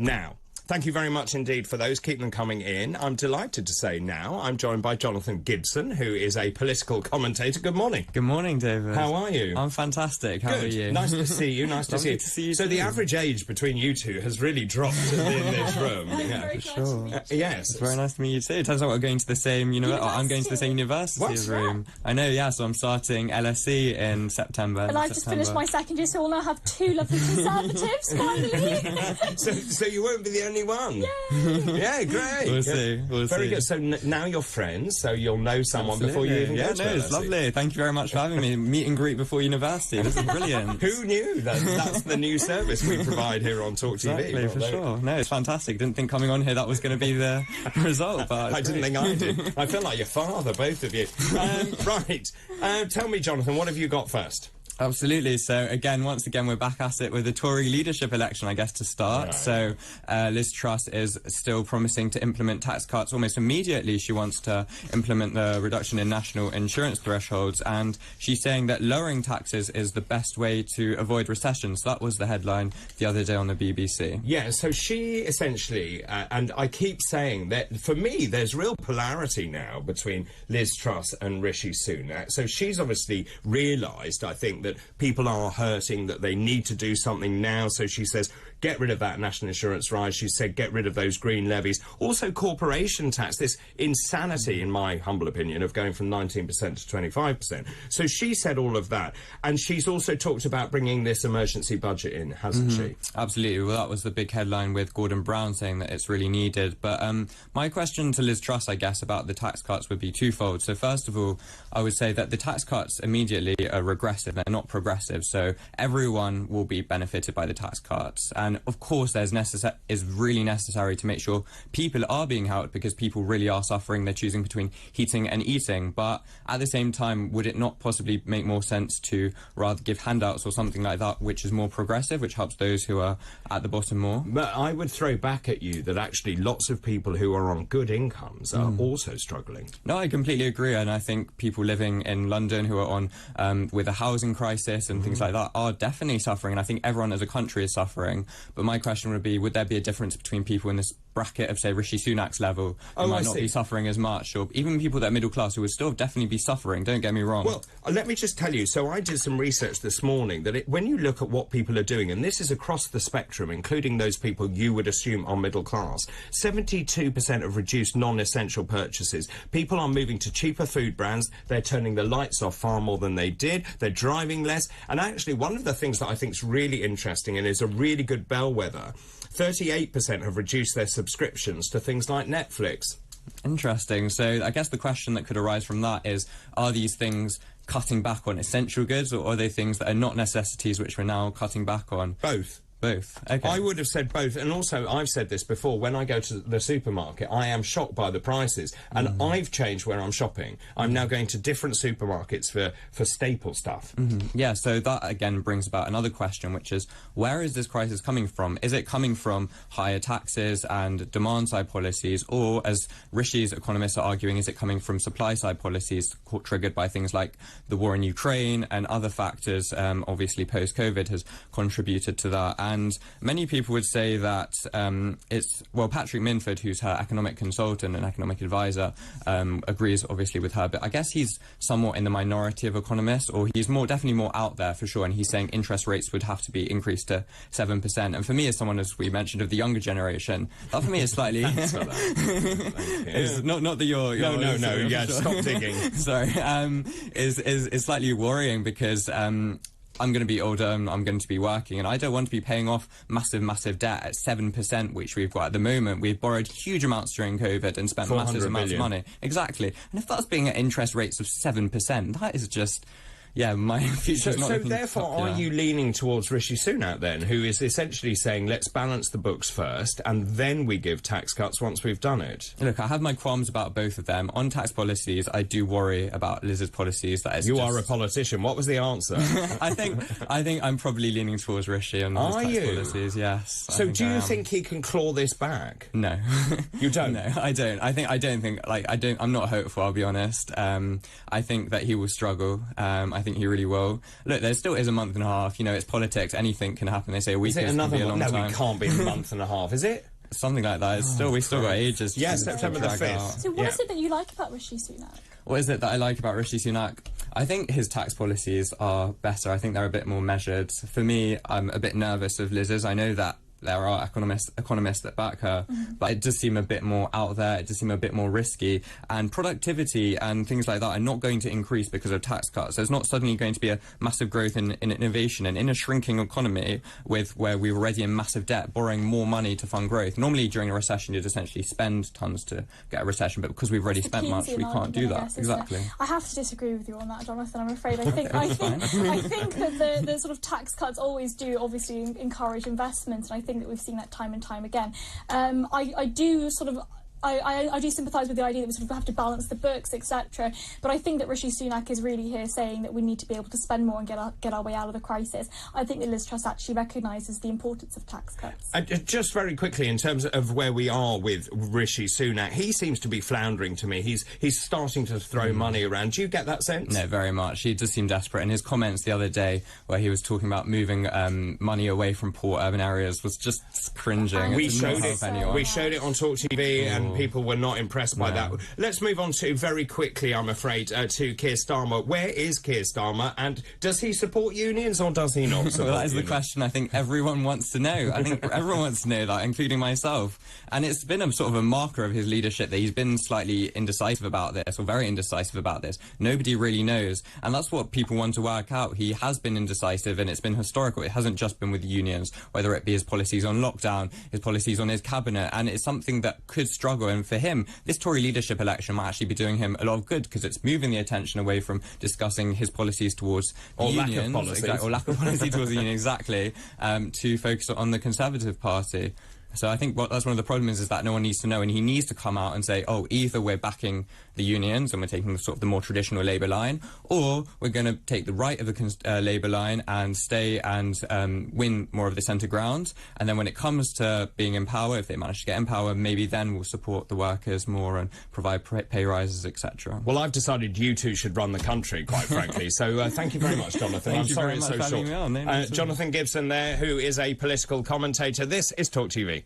Now, thank you very much indeed for those. Keep them coming in. I'm delighted to say now I'm joined by Jonathan Gibson, who is a political commentator. Good morning. Good morning, David. How are you? I'm fantastic. How are you? Nice to see you. Nice to see you. To see you so too. The average age between you two has really dropped in this room. For sure. Yes. It's very nice to meet you too. It turns out we're going to the same university. I'm going to the same university as Reem. I know, yeah, so I'm starting LSE in September. And I've just finished my second year, so I'll now have two lovely Conservatives, finally. so you won't be the only one. Yay. Yeah, great. We'll see. Very good. So now you're friends, so you'll know someone before you even go to LSE. It's lovely. Thank you very much for having me. Meet and greet before university. This is brilliant. Who knew? That's the new service we provide here on TalkTV. Exactly, for sure. No, it's fantastic. Didn't think coming on here that was going to be the result, but I didn't think I did. I feel like your father, both of you. Right. Tell me, Jonathan, what have you got first? Absolutely. So once again, we're back at it with the Tory leadership election, I guess, to start. Right. So Liz Truss is still promising to implement tax cuts almost immediately. She wants to implement the reduction in national insurance thresholds, and she's saying that lowering taxes is the best way to avoid recession. So that was the headline the other day on the BBC. Yeah, so she essentially, and I keep saying that for me, there's real polarity now between Liz Truss and Rishi Sunak. So she's obviously realised, I think, that people are hurting, that they need to do something now. So she says, get rid of that national insurance rise. She said, get rid of those green levies. Also, corporation tax, this insanity, in my humble opinion, of going from 19% to 25%. So she said all of that. And she's also talked about bringing this emergency budget in, hasn't she? Absolutely. Well, that was the big headline with Gordon Brown saying that it's really needed. But my question to Liz Truss, I guess, about the tax cuts would be twofold. So first of all, I would say that the tax cuts immediately are regressive. They're not progressive. So everyone will be benefited by the tax cuts. And of course, is really necessary to make sure people are being helped, because people really are suffering. They're choosing between heating and eating. But at the same time, would it not possibly make more sense to rather give handouts or something like that, which is more progressive, which helps those who are at the bottom more? But I would throw back at you that actually lots of people who are on good incomes are also struggling. No, I completely agree. And I think people living in London who are on with a housing crisis and things like that are definitely suffering. And I think everyone as a country is suffering. But my question would be, would there be a difference between people in this bracket of, say, Rishi Sunak's level who might not be suffering as much, or even people that are middle class who would still definitely be suffering? Don't get me wrong. Well, let me just tell you, so I did some research this morning that when you look at what people are doing, and this is across the spectrum, including those people you would assume are middle class, 72% have reduced non-essential purchases. People are moving to cheaper food brands. They're turning the lights off far more than they did. They're driving less. And actually, one of the things that I think is really interesting and is a really good bellwether, 38% have reduced their subscriptions to things like Netflix. Interesting. So I guess the question that could arise from that is, are these things cutting back on essential goods, or are they things that are not necessities which we're now cutting back on? Both. Both. Okay. I would have said both, and also I've said this before, when I go to the supermarket I am shocked by the prices, and I've changed where I'm shopping. I'm now going to different supermarkets for staple stuff. Yeah, so that again brings about another question, which is, where is this crisis coming from? Is it coming from higher taxes and demand side policies, or, as Rishi's economists are arguing, is it coming from supply side policies triggered by things like the war in Ukraine and other factors? Obviously post-COVID has contributed to that. And many people would say that Patrick Minford, who's her economic consultant and economic advisor, agrees obviously with her, but I guess he's somewhat in the minority of economists, or he's definitely more out there for sure, and he's saying interest rates would have to be increased to 7%. And for me, as someone, as we mentioned, of the younger generation, that for me is slightly... Thanks for that. It's not that you're... No, yeah, stop digging. Sorry. Is slightly worrying, because... I'm going to be older and I'm going to be working, and I don't want to be paying off massive debt at 7%, which we've got at the moment. We've borrowed huge amounts during COVID and spent massive amounts of money. Exactly. And if that's being at interest rates of 7%, that is just... Yeah, my future's not looking therefore, popular. are you leaning towards Rishi Sunak then, who is essentially saying, let's balance the books first, and then we give tax cuts once we've done it? Look, I have my qualms about both of them. On tax policies, I do worry about Liz's policies. That is, you are a politician. What was the answer? I think I'm probably leaning towards Rishi on his tax policies. Yes. So do you think he can claw this back? No. You don't? No, I don't. I'm not hopeful, I'll be honest. I think that he will struggle. I think he really will. Look, there still is a month and a half. You know, it's politics. Anything can happen. They say a week can be a long time. No, it can't be a month and a half, is it? Something like that. We still got ages. Yeah, September the 5th. So what is it that you like about Rishi Sunak? What is it that I like about Rishi Sunak? I think his tax policies are better. I think they're a bit more measured. For me, I'm a bit nervous of Liz's. I know that there are economists that back her, but it does seem a bit more out there. It does seem a bit more risky. And productivity and things like that are not going to increase because of tax cuts. There's not suddenly going to be a massive growth in innovation. And in a shrinking economy where we're already in massive debt, borrowing more money to fund growth. Normally during a recession, you'd essentially spend tons to get a recession, but because we've already spent much, we can't do that. Exactly. I have to disagree with you on that, Jonathan, I'm afraid. I think that the sort of tax cuts always do obviously encourage investment, and I think that we've seen that time and time again. I do sympathise with the idea that we sort of have to balance the books, etc. But I think that Rishi Sunak is really here saying that we need to be able to spend more and get our way out of the crisis. I think that Liz Truss actually recognises the importance of tax cuts. Just very quickly, in terms of where we are with Rishi Sunak, he seems to be floundering to me. He's starting to throw money around. Do you get that sense? No, very much. He does seem desperate. And his comments the other day, where he was talking about moving money away from poor urban areas, was just cringing. We showed it on TalkTV, and people were not impressed by that. Let's move on to, very quickly, I'm afraid, to Keir Starmer. Where is Keir Starmer, and does he support unions or does he not support Well, that is unions? the question I think everyone wants to know. I think everyone wants to know that, including myself. And it's been a sort of a marker of his leadership that he's been slightly indecisive about this, or very indecisive about this. Nobody really knows. And that's what people want to work out. He has been indecisive, and it's been historical. It hasn't just been with the unions, whether it be his policies on lockdown, his policies on his cabinet, and it's something that could struggle. And for him, this Tory leadership election might actually be doing him a lot of good, because it's moving the attention away from discussing his policies towards the unions, or lack of policy towards the union, exactly, to focus on the Conservative Party. So I think that's one of the problems, is that no one needs to know, and he needs to come out and say, oh, either we're backing the unions and we're taking sort of the more traditional Labour line, or we're going to take the right of the Labour line and stay and win more of the centre ground. And then when it comes to being in power, if they manage to get in power, maybe then we'll support the workers more and provide pay rises, etc. Well, I've decided you two should run the country, quite frankly. So thank you very much, Jonathan. I'm sorry it's so short. Jonathan Gibson there, who is a political commentator. This is TalkTV.